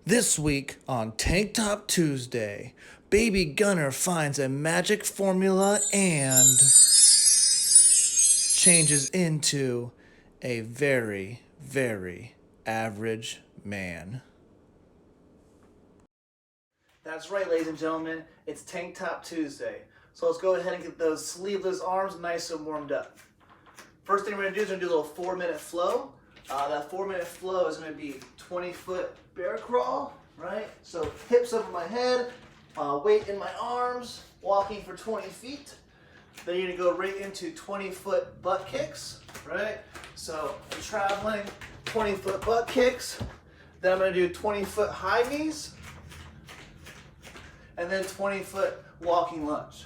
This week on Tank Top Tuesday, Baby Gunner finds a magic formula and changes into a very, very average man. That's right, ladies and gentlemen, it's Tank Top Tuesday. So let's go ahead and get those sleeveless arms nice and warmed up. First thing we're going to do is we're going to do a little 4-minute flow. That 4-minute flow is going to be 20-foot bear crawl, right? So hips over my head, weight in my arms, walking for 20 feet. Then you're going to go right into 20-foot butt kicks, right? So I'm traveling 20-foot butt kicks. Then I'm going to do 20-foot high knees. And then 20-foot walking lunge.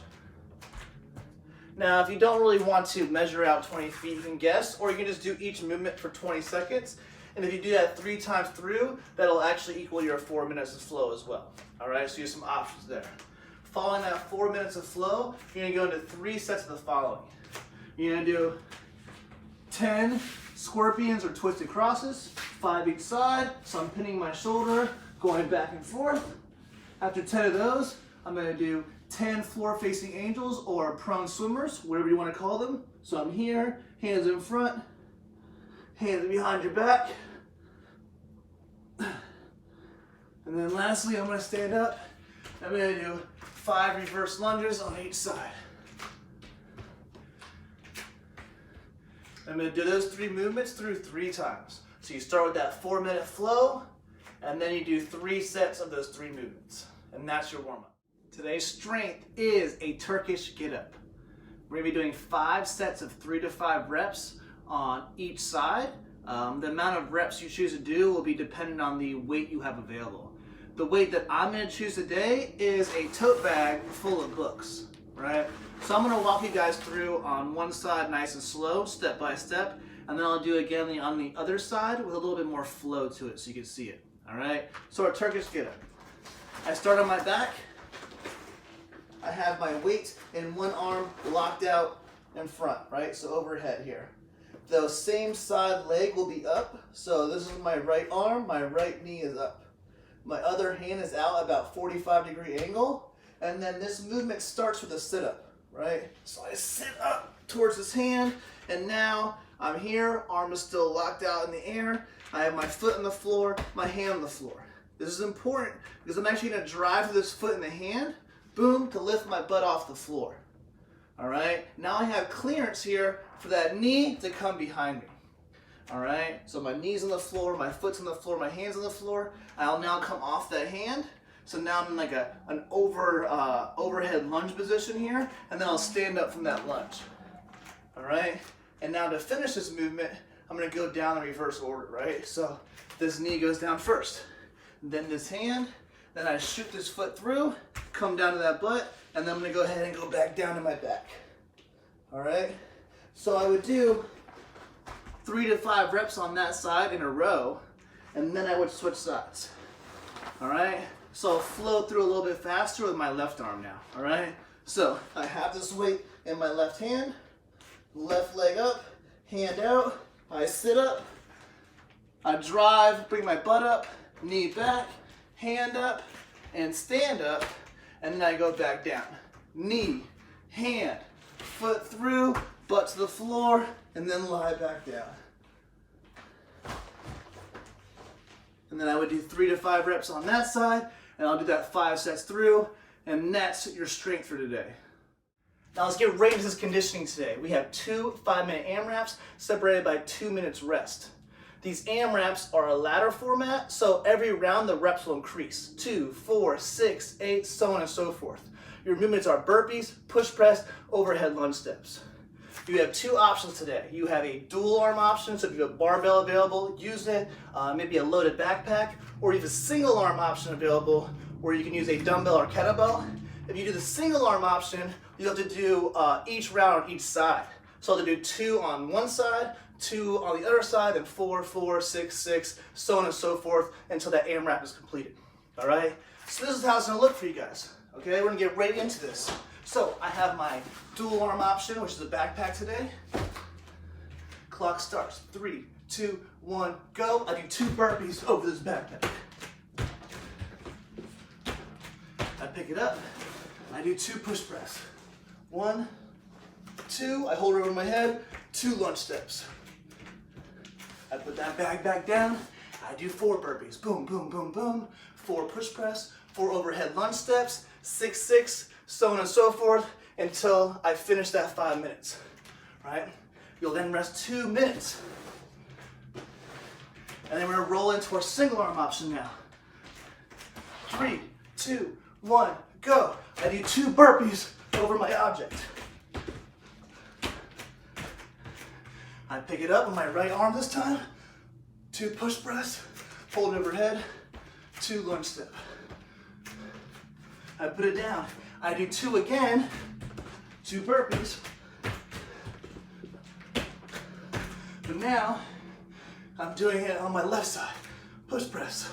Now, if you don't really want to measure out 20 feet, you can guess, or you can just do each movement for 20 seconds. And if you do that 3 times through, that'll actually equal your 4 minutes of flow as well. All right, so you have some options there. Following that 4 minutes of flow, you're gonna go into 3 sets of the following. You're gonna do 10 scorpions or twisted crosses, 5 each side. So I'm pinning my shoulder, going back and forth. After 10 of those, I'm gonna do 10 floor-facing angels or prone swimmers, whatever you want to call them. So I'm here, hands in front, hands behind your back. And then lastly, I'm going to stand up. I'm going to do 5 reverse lunges on each side. I'm going to do those 3 movements through 3 times. So you start with that 4-minute flow, and then you do 3 sets of those 3 movements. And that's your warm-up. Today's strength is a Turkish get-up. We're going to be doing 5 sets of 3 to 5 reps on each side. The amount of reps you choose to do will be dependent on the weight you have available. The weight that I'm going to choose today is a tote bag full of books, right? So I'm going to walk you guys through on one side nice and slow, step by step, and then I'll do it again on the other side with a little bit more flow to it so you can see it, all right? So our Turkish get-up. I start on my back. I have my weight in one arm locked out in front, right? So overhead here. The same side leg will be up. So this is my right arm, my right knee is up. My other hand is out about 45-degree angle. And then this movement starts with a sit-up, right? So I sit up towards this hand, and now I'm here, arm is still locked out in the air. I have my foot on the floor, my hand on the floor. This is important because I'm actually gonna drive this foot in the hand, boom, to lift my butt off the floor. All right, now I have clearance here for that knee to come behind me. All right, so my knee's on the floor, my foot's on the floor, my hand's on the floor. I'll now come off that hand. So now I'm in like an overhead lunge position here, and then I'll stand up from that lunge. All right, and now to finish this movement, I'm gonna go down in reverse order, right? So this knee goes down first, then this hand, then I shoot this foot through, come down to that butt, and then I'm gonna go ahead and go back down to my back. All right? So I would do 3 to 5 reps on that side in a row, and then I would switch sides. All right? So I'll flow through a little bit faster with my left arm now. All right? So I have this weight in my left hand, left leg up, hand out, I sit up, I drive, bring my butt up, knee back, hand up, and stand up, and then I go back down. Knee, hand, foot through, butt to the floor, and then lie back down. And then I would do 3 to 5 reps on that side, and I'll do that 5 sets through, and that's your strength for today. Now let's get right into this conditioning today. We have 2 5-minute AMRAPs separated by 2 minutes rest. These AMRAPs are a ladder format, so every round the reps will increase. 2, 4, 6, 8, so on and so forth. Your movements are burpees, push press, overhead lunge steps. You have 2 options today. You have a dual arm option, so if you have a barbell available, use it, maybe a loaded backpack, or you have a single arm option available where you can use a dumbbell or kettlebell. If you do the single arm option, you have to do each round on each side. So I'll have to do 2 on one side, 2 on the other side, and 4, 4, 6, 6, so on and so forth until that AMRAP is completed. All right? So this is how it's gonna look for you guys. Okay, we're gonna get right into this. So I have my dual arm option, which is a backpack today. Clock starts. 3, 2, 1, go. I do 2 burpees over this backpack. pick it up, and I do 2 push press. 1, 2, I hold it over my head, 2 lunge steps. I put that bag back down, I do 4 burpees. Boom, boom, boom, boom. 4 push press, 4 overhead lunge steps, 6, 6, so on and so forth until I finish that 5 minutes, right? You'll then rest 2 minutes. And then we're gonna roll into our single arm option now. 3, 2, 1, go. I do 2 burpees over my object. I pick it up with my right arm this time. 2 push press, hold it overhead, 2 lunge step. I put it down. I do 2 again, 2 burpees. But now, I'm doing it on my left side. Push press,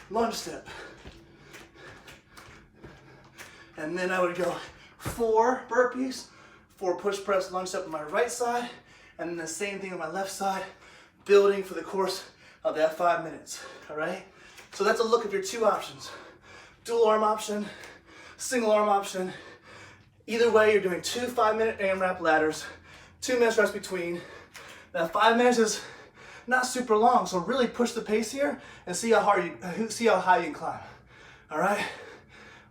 lunge step. And then I would go 4 burpees, 4 push press, lunge step on my right side, and then the same thing on my left side, building for the course of that 5 minutes, all right? So that's a look at your 2 options. Dual arm option, single arm option. Either way, you're doing 2 5-minute AMRAP ladders, 2 minutes rest between. That 5 minutes is not super long, so really push the pace here and see how high you can climb. All right,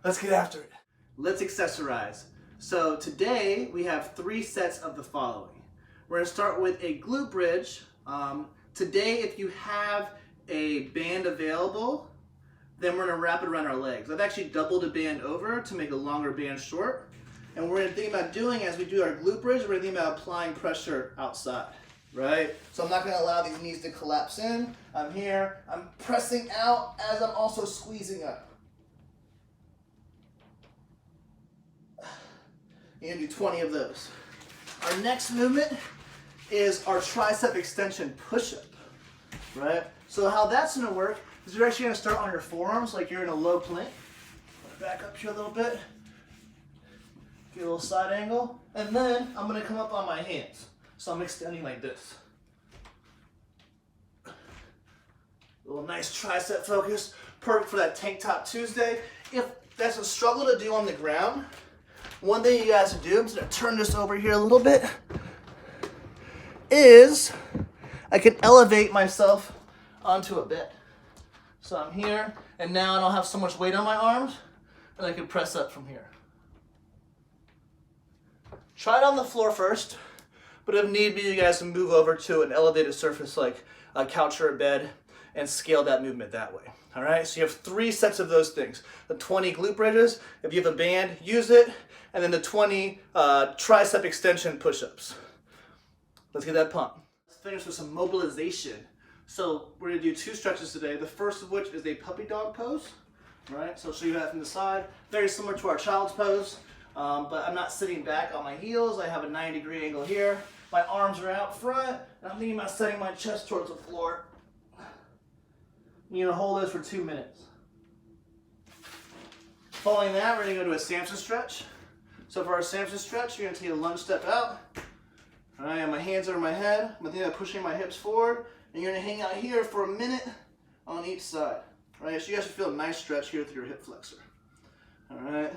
let's get after it. Let's accessorize. So today we have 3 sets of the following. We're gonna start with a glute bridge. Today, if you have a band available, then we're gonna wrap it around our legs. I've actually doubled a band over to make a longer band short. And we're gonna think about doing, as we do our glute bridge, we're gonna think about applying pressure outside, right? So I'm not gonna allow these knees to collapse in. I'm here, I'm pressing out as I'm also squeezing up. You're gonna do 20 of those. Our next movement is our tricep extension push-up, right? So how that's gonna work is you're actually gonna start on your forearms like you're in a low plank. Back up here a little bit. Get a little side angle. And then I'm gonna come up on my hands. So I'm extending like this. A little nice tricep focus. Perfect for that Tank Top Tuesday. If that's a struggle to do on the ground, one thing you guys can do, I'm just gonna turn this over here a little bit, is I can elevate myself onto a bed. So I'm here, and now I don't have so much weight on my arms, and I can press up from here. Try it on the floor first, but if need be, you guys can move over to an elevated surface like a couch or a bed and scale that movement that way. All right, so you have 3 sets of those things. The 20 glute bridges, if you have a band, use it, and then the 20 tricep extension push-ups. Let's get that pump. Let's finish with some mobilization. So we're gonna do 2 stretches today. The first of which is a puppy dog pose. All right, so I'll show you that from the side. Very similar to our child's pose, but I'm not sitting back on my heels. I have a 90-degree angle here. My arms are out front, and I'm thinking about setting my chest towards the floor. You're gonna hold this for 2 minutes. Following that, we're gonna go to a Samson stretch. So for our Samson stretch, you're gonna take a lunge step out. All right, my hands over my head. I'm gonna think about pushing my hips forward, and you're gonna hang out here for a minute on each side. All right, so you guys should feel a nice stretch here through your hip flexor. All right,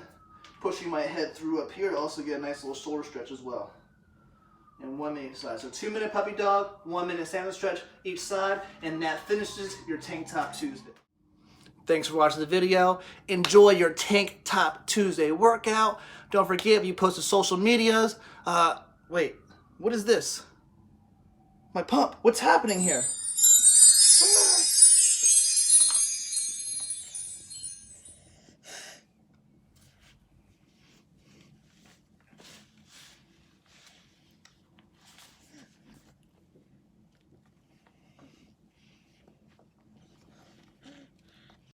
pushing my head through up here to also get a nice little shoulder stretch as well. And 1 minute each side. So 2-minute puppy dog, 1 minute Samson stretch each side, and that finishes your Tank Top Tuesday. Thanks for watching the video. Enjoy your Tank Top Tuesday workout. Don't forget, if you post to social medias, wait, what is this? My pump, what's happening here?